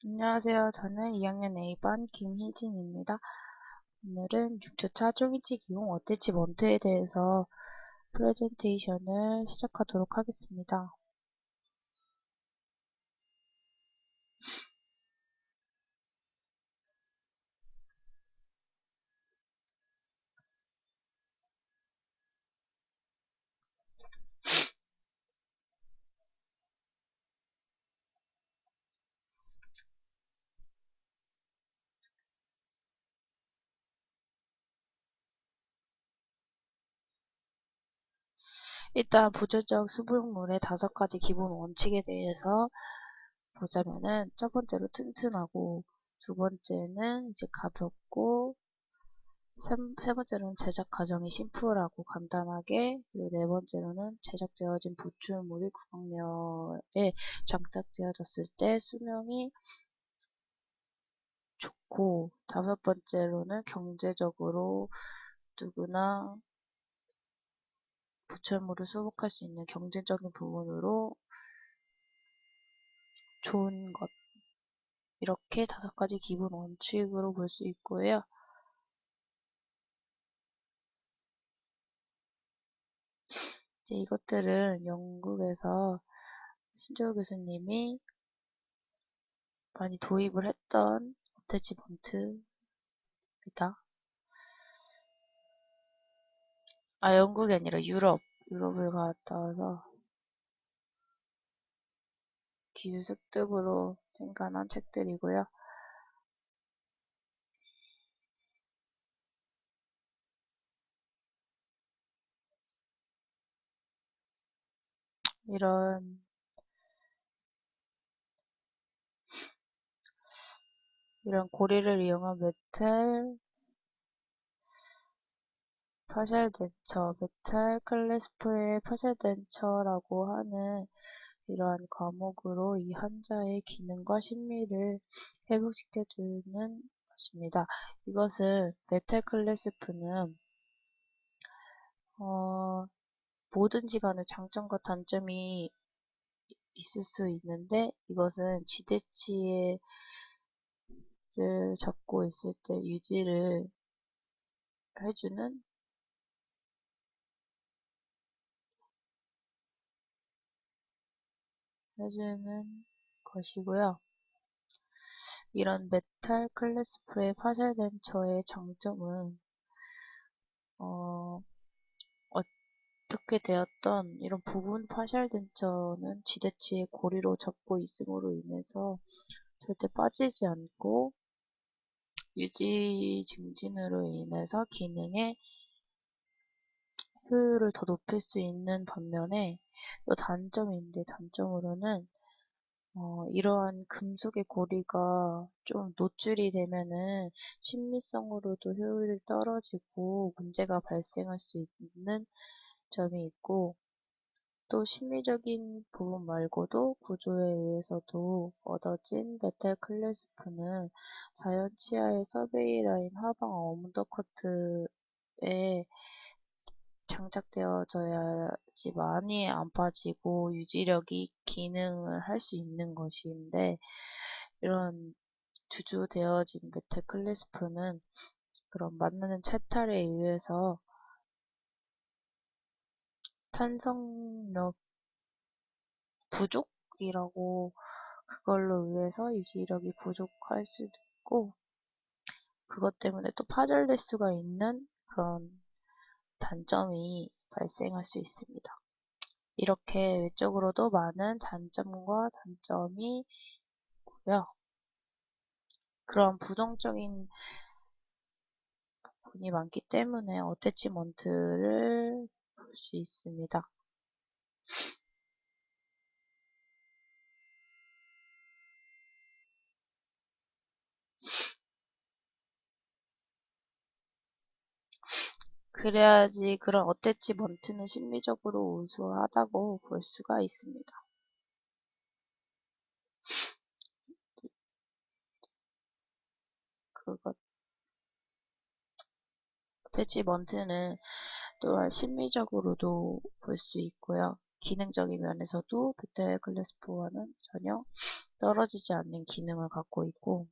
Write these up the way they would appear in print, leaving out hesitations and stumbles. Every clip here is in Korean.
안녕하세요. 저는 2학년 A반 김희진입니다. 오늘은 6주차 초기치 기용 어태치먼트에 대해서 프레젠테이션을 시작하도록 하겠습니다. 일단 부조적 수분물의 5가지 기본 원칙에 대해서 보자면은 첫 번째로 튼튼하고, 두 번째는 이제 가볍고, 세 번째로는 제작 과정이 심플하고 간단하게, 그리고 네 번째로는 제작되어진 부출물이 구강내에 장착되어졌을 때 수명이 좋고, 다섯 번째로는 경제적으로 누구나 부출물을 수복할 수 있는 경제적인 부분으로 좋은 것. 이렇게 5가지 기본 원칙으로 볼 수 있고요. 이제 이것들은 영국에서 신조어 교수님이 많이 도입을 했던 어태치먼트입니다. 영국이 아니라 유럽을 갔다 와서 기술 습득으로 생각한 책들이고요. 이런 고리를 이용한 메탈 클래스프의 파셜덴처라고 하는 이러한 과목으로 이 환자의 기능과 심미를 회복시켜주는 것입니다. 이것은 메탈 클래스프는 뭐든지 간에 장점과 단점이 있을 수 있는데, 이것은 지대치를 잡고 있을 때 유지를 해주는 것이고요. 이런 메탈 클래스프의 파셜덴처의 장점은 어떻게 되었던 이런 부분 파셜덴처는 지대치의 고리로 잡고 있음으로 인해서 절대 빠지지 않고 유지 증진으로 인해서 기능의 효율을 더 높일 수 있는 반면에, 또 단점인데, 단점으로는 이러한 금속의 고리가 좀 노출이 되면은 친밀성으로도 효율이 떨어지고 문제가 발생할 수 있는 점이 있고, 또 심리적인 부분 말고도 구조에 의해서도 얻어진 메탈 클래스프는 자연 치아의 서베이 라인 하방 언더커트에 장착되어져야지 많이 안 빠지고 유지력이 기능을 할 수 있는 것인데, 이런 주조되어진 메탈 클래스프는 그런 만나는 채탈에 의해서 탄성력 부족이라고, 그걸로 의해서 유지력이 부족할 수도 있고, 그것 때문에 또 파절될 수가 있는 그런 단점이 발생할 수 있습니다. 이렇게 외적으로도 많은 장점과 단점이 있고요. 그런 부정적인 부분이 많기 때문에 어태치먼트를 볼 수 있습니다. 그래야지 그런 어태치먼트는 심리적으로 우수하다고 볼 수가 있습니다. 어태치먼트는 또한 심리적으로도 볼 수 있고요. 기능적인 면에서도 메탈 클래스프와는 전혀 떨어지지 않는 기능을 갖고 있고,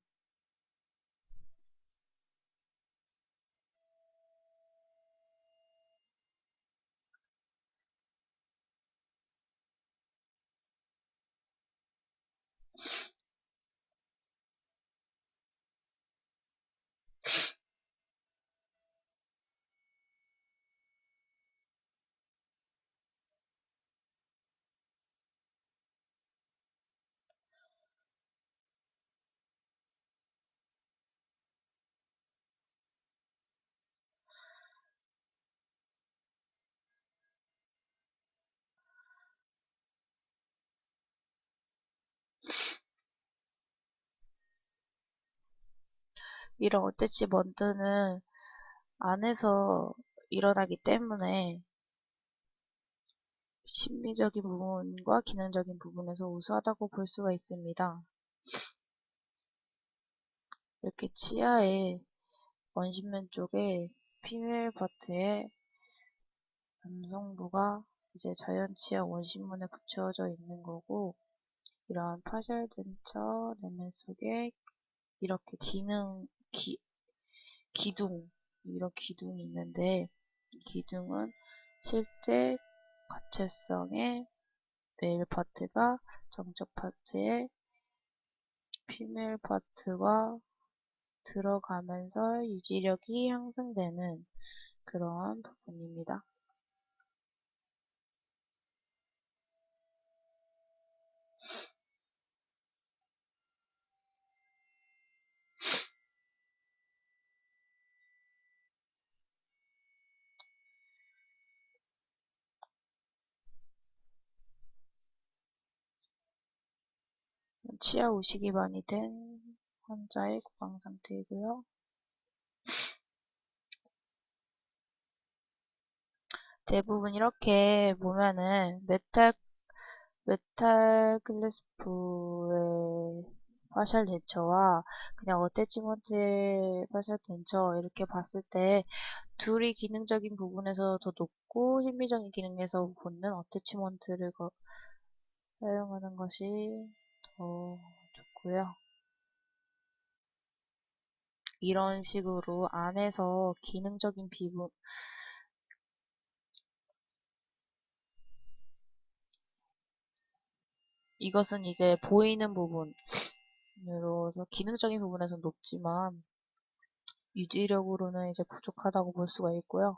이런 어태치먼트는 안에서 일어나기 때문에 심미적인 부분과 기능적인 부분에서 우수하다고 볼 수가 있습니다. 이렇게 치아의 원심면 쪽에 피메일 파트에 남성부가 이제 자연 치아 원심문에 붙여져 있는 거고, 이러한 파셜 덴처 내면 속에 이렇게 기둥, 이런 기둥이 있는데, 이 기둥은 실제 가채성의 메일 파트가 정적 파트의 피메일 파트와 들어가면서 유지력이 향상되는 그런 부분입니다. 치아 우식이 많이 된 환자의 구강 상태이고요. 대부분 이렇게 보면은 메탈 클래스프의 파셜 덴처와 그냥 어태치먼트의 파셜 덴처 이렇게 봤을 때 둘이 기능적인 부분에서 더 높고 심미적인 기능에서 보는 어태치먼트를 사용하는 것이 더 좋고요. 이런 식으로 안에서 기능적인 부분, 이것은 이제 보이는 부분으로서 기능적인 부분에서 높지만 유지력으로는 이제 부족하다고 볼 수가 있고요.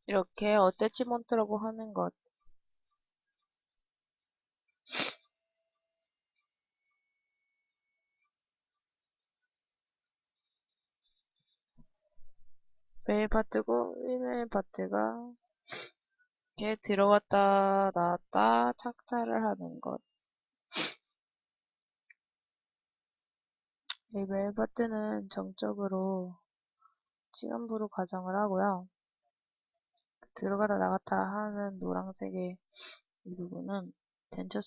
이렇게 어태치먼트라고 하는 것, 메일 파트고 피메일 파트가 이렇게 들어갔다 나왔다 착탈을 하는 것. 이 메일 파트는 정적으로 시간부로 가정을 하고요. 들어가다 나갔다 하는 노란색의 이 부분은 덴처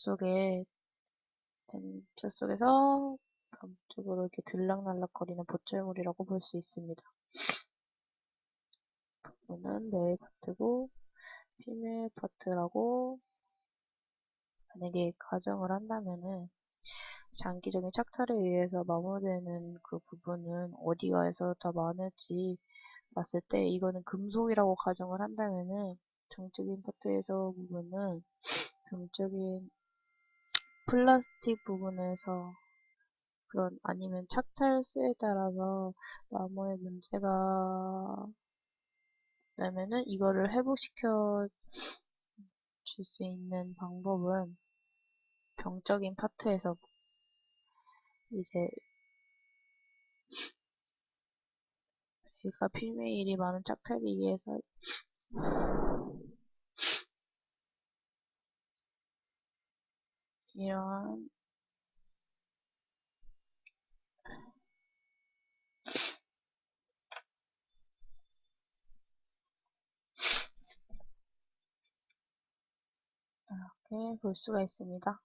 속에서 벽쪽으로 이렇게 들락날락거리는 보철물이라고 볼 수 있습니다. 부분은 메일 파트고 피메일 파트라고 만약에 가정을 한다면은 장기적인 착탈에 의해서 마모되는 그 부분은 어디가에서 더 많을지 봤을 때 이거는 금속이라고 가정을 한다면은 정적인 파트에서 부분은 금적인 플라스틱 부분에서 그런 아니면 착탈수에 따라서 마모의 문제가 그다음에는 이거를 회복시켜 줄 수 있는 방법은 병적인 파트에서 이제 얘가 피메일이 많은 짝탈리기에서 이런 이렇게 볼 수가 있습니다.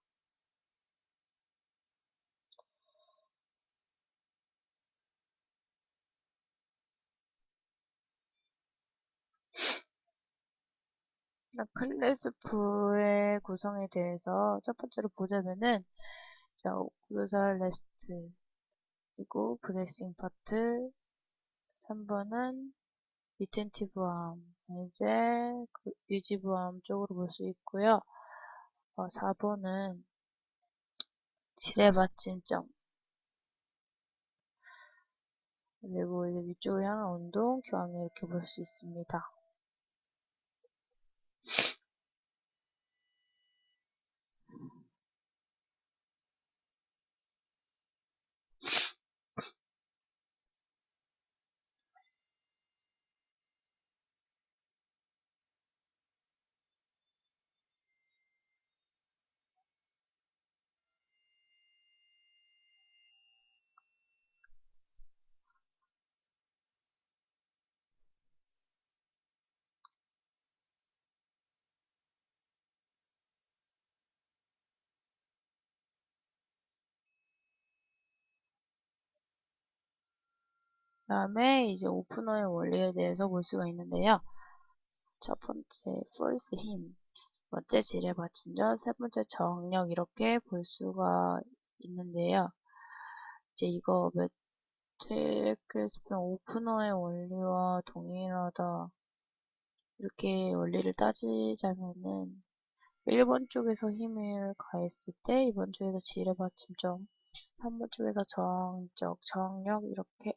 클래스프의 구성에 대해서 첫 번째로 보자면은 자, 오클루살 레스트 그리고 브레싱 파트 3번은 리텐티브 암 이제 유지부 암 쪽으로 볼 수 있고요. 4번은 지뢰받침점 그리고 이제 위쪽을 향한 운동, 교합 이렇게 볼 수 있습니다. 그 다음에 이제 오프너의 원리에 대해서 볼 수가 있는데요. 첫 번째, force 힘, 두 번째, 지뢰받침전, 세 번째, 저항력 이렇게 볼 수가 있는데요. 이제 이거 매트릭스편 오프너의 원리와 동일하다 이렇게 원리를 따지자면은 1번 쪽에서 힘을 가했을 때 2번 쪽에서 지뢰받침점 3번 쪽에서 저항력 이렇게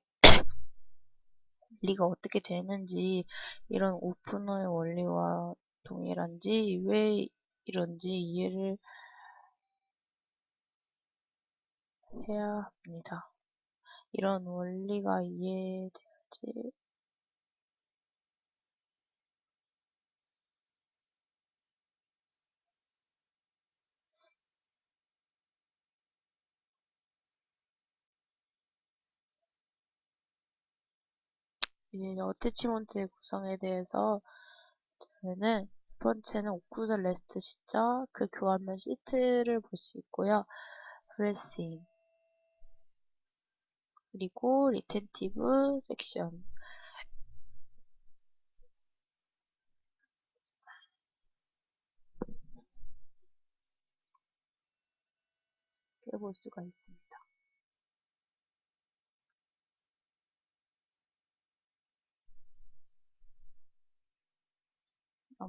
원리가 어떻게 되는지 이런 오프너의 원리와 동일한지 왜 이런지 이해를 해야 합니다. 이런 원리가 이해돼야지 이제 어태치먼트의 구성에 대해서 저는 첫 번째는 옥구절 레스트 시점, 그 교환면 시트를 볼 수 있고요. 프레싱, 그리고 리텐티브 섹션 이렇게 볼 수가 있습니다.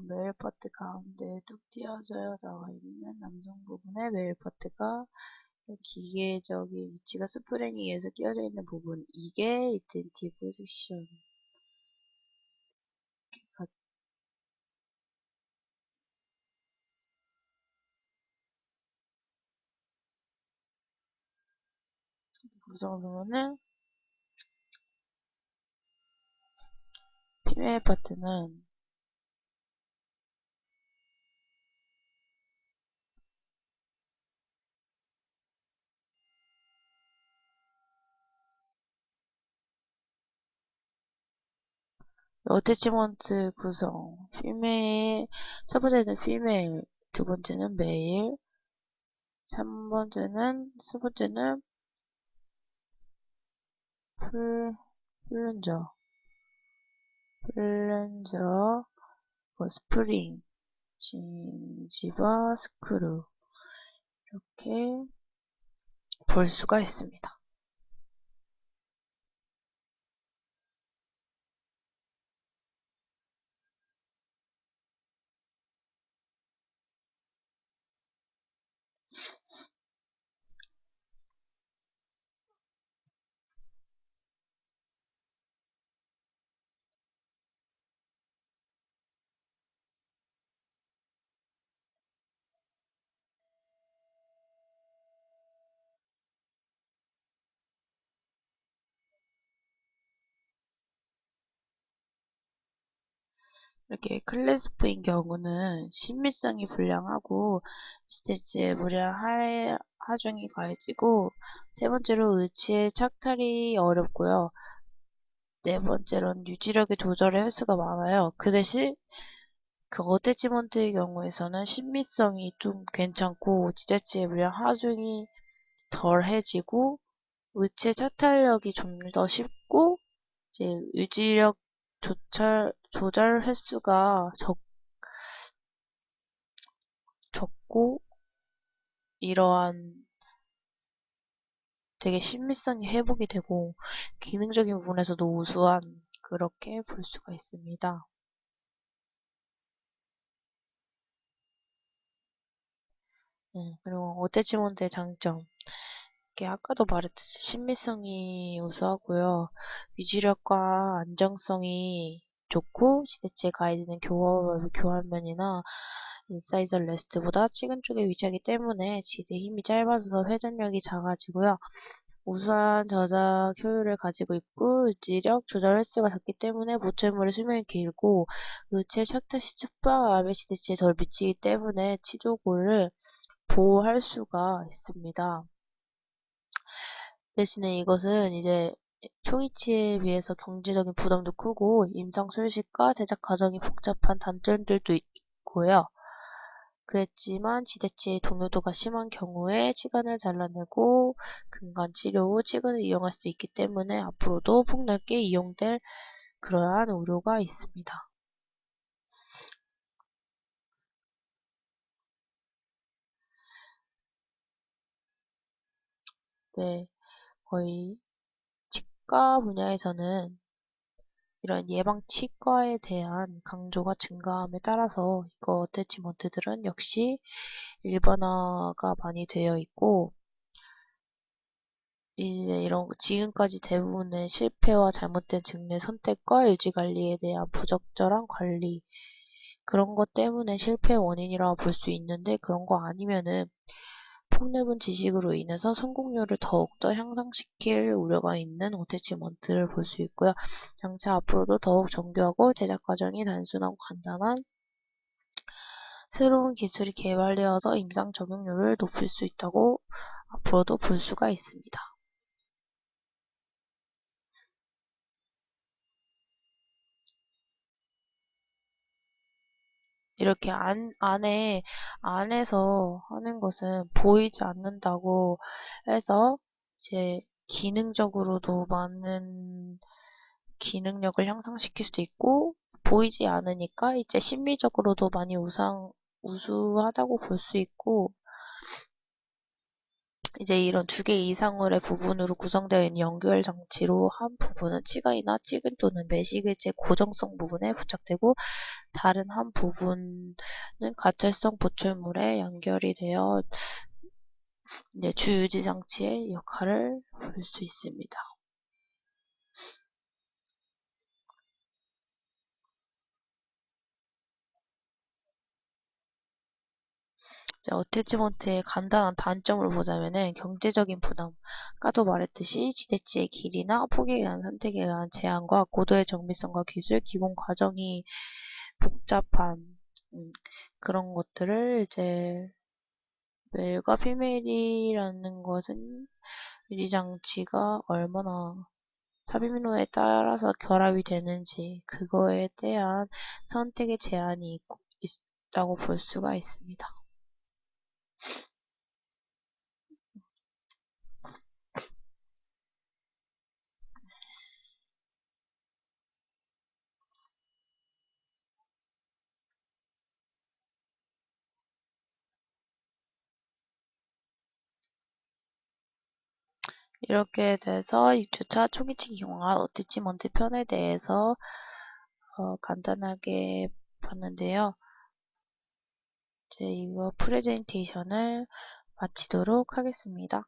메일 파트 가운데 뚝 띄어져 나와 있는 남성 부분의 메일 파트가 기계적인 위치가 스프링에 의해서 끼워져 있는 부분 이게 리텐티브 섹션 구성을 보면은 피메일 파트는 어태치먼트 구성 피메일 첫 번째는 피메일 두 번째는 메일 3번째는 세 번째는 플랜저 스프링 진지바 스크루 이렇게 볼 수가 있습니다. 이렇게 클래스프인 경우는 신미성이 불량하고 지체지에 무리한 하중이 가해지고, 세 번째로 의치의 착탈이 어렵고요. 네 번째로는 유지력의 조절의 횟수가 많아요. 그 대신 그 어태치먼트의 경우에서는 신미성이 좀 괜찮고 지체지에 무리한 하중이 덜해지고 의치의 착탈력이 좀 더 쉽고 이제 유지력 조절 횟수가 적고 이러한 되게 신미성이 회복이 되고 기능적인 부분에서도 우수한 그렇게 볼 수가 있습니다. 그리고 어태치먼트의 장점 아까도 말했듯이 신미성이 우수하고요. 유지력과 안정성이 좋고 시대치에 가해지는 교환면이나 인사이저 레스트보다 측은 쪽에 위치하기 때문에 지대 힘이 짧아서 회전력이 작아지고요. 우수한 저작 효율을 가지고 있고 유지력 조절 횟수가 작기 때문에 보철물의 수명이 길고 의체 샥타 시측방 아베 시대치에 덜 미치기 때문에 치조골을 보호할 수가 있습니다. 대신에 이것은 이제 초기치에 비해서 경제적인 부담도 크고 임상 수식과 제작 과정이 복잡한 단점들도 있고요. 그랬지만 지대치의 동요도가 심한 경우에 치간을 잘라내고 근간 치료 후 치근을 이용할 수 있기 때문에 앞으로도 폭넓게 이용될 그러한 우려가 있습니다. 네, 거의 치과 분야에서는 이런 예방 치과에 대한 강조가 증가함에 따라서 이거 어태치먼트들은 역시 일반화가 많이 되어 있고 이제 이런 지금까지 대부분의 실패와 잘못된 증례 선택과 유지 관리에 대한 부적절한 관리 그런 것 때문에 실패의 원인이라고 볼 수 있는데 그런 거 아니면은 폭넓은 지식으로 인해서 성공률을 더욱더 향상시킬 우려가 있는 어태치먼트를 볼 수 있고요. 장차 앞으로도 더욱 정교하고 제작 과정이 단순하고 간단한 새로운 기술이 개발되어서 임상 적용률을 높일 수 있다고 앞으로도 볼 수가 있습니다. 이렇게 안에서 하는 것은 보이지 않는다고 해서 이제 기능적으로도 많은 기능력을 향상시킬 수도 있고 보이지 않으니까 이제 심미적으로도 많이 우수하다고 볼 수 있고 이제 이런 두 개 이상의 부분으로 구성되어 있는 연결 장치로 한 부분은 치관이나 치근 또는 매식의제 고정성 부분에 부착되고 다른 한 부분은 가철성 보철물에 연결이 되어 이제 주유지 장치의 역할을 볼 수 있습니다. 어태치먼트의 간단한 단점을 보자면은 경제적인 부담, 아까도 말했듯이 지대치의 길이나 폭에 의한 선택에 의한 제한과 고도의 정밀성과 기술, 기공 과정이 복잡한 그런 것들을 이제 메일과 피메일이라는 것은 유지장치가 얼마나 삽입로에 따라서 결합이 되는지 그거에 대한 선택의 제한이 있다고 볼 수가 있습니다. 이렇게 돼서 6주차 초기치 기공학 어티치먼트 편에 대해서 간단하게 봤는데요. 이제 이거 프레젠테이션을 마치도록 하겠습니다.